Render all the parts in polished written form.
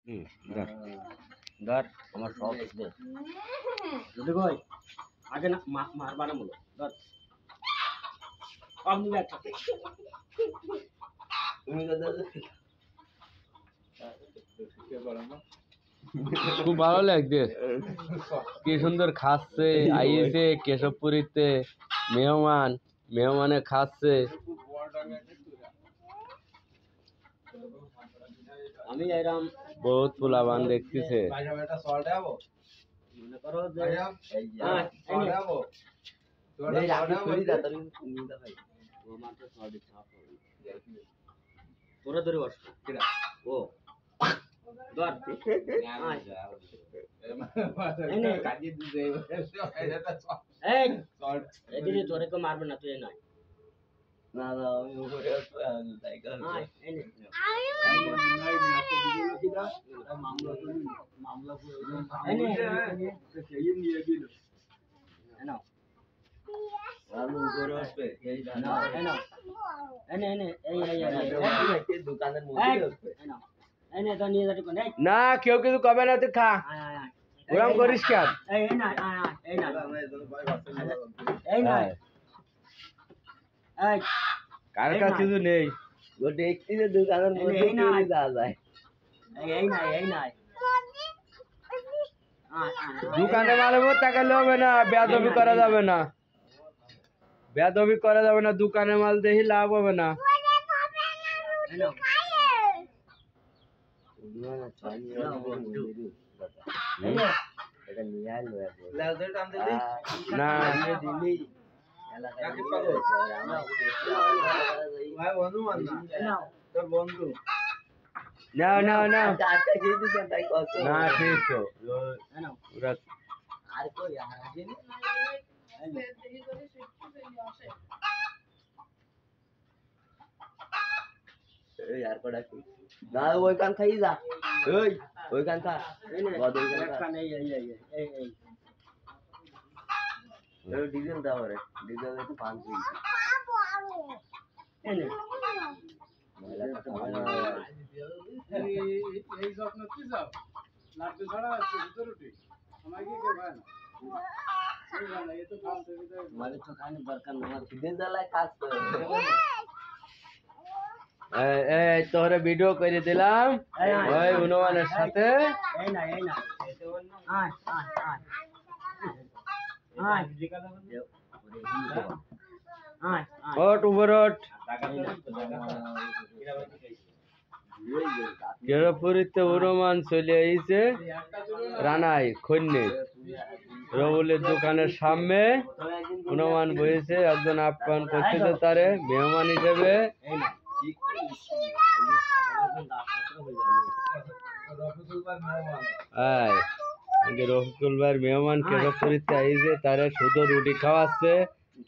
ধর ধর আমার সব দে যদি কই আগে না মারবা না বলো ধর আপনি ব্যাগ থাকে তুমি খুব ভালো লাগছে কি সুন্দর খাচ্ছে আইছে কেশবপুরীতে মেহমানে খাচ্ছে আমি এরকম বহুত পোলাবান দেখতেছে মনে করো যে তোরা ধরে বস ও ধর এই তোরে কেউ মারবে না তুই নয় না না আমি উপরে না কেউ কিছু কবে না তুই খা ওরকম করিস কেন কার কাছে কিছু নেই ও দেখছি যে দোকানের মধ্যে যাওয়া যায় দোকানে মারবো তাকালে হবে না বেয়াদবি করা যাবে না বেয়াদবি করা যাবে না দোকানে মাল দেখি লাভ হবে না না বন্ধু না না না তাই কত না ঠিক তো ওরা আর কই এই আর কটা কি না ওই কান খাই যা ওই কান খা ডিজেল দাও রে ডিজেল একটু পান দিই এই স্বপ্ন কি যাও লাড্ডু ছাড়া রুটি আমার কি কে ভাই না মানে তো খানি দরকার না ডিজেল জ্বালায় কাজ করে এই তোরে ভিডিও করে দিলাম ওই উনমানের সাথে ওট উপর ওট কেরপুরিতে উনমান চলে আইছে রানাই খন্যে রবুলের দোকানের সামনে উনমান বসেছে একজন আপ্যায়ন করতেছে তারে মেহমান হিসেবে রফিকুল ভাইয়ের মেহমান কেরপুরিতে আইছে তারে শুধু রুটি খাওয়াচ্ছে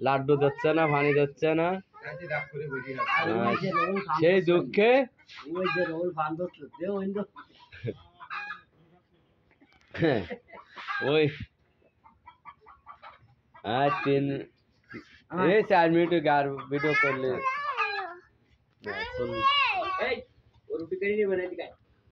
লাড্ডু দিচ্ছে না পানি দিচ্ছে না সেই দুঃখে ওই 4 মিনিট গার ভিডিও করলে রুটি করে নিয়ে বানাই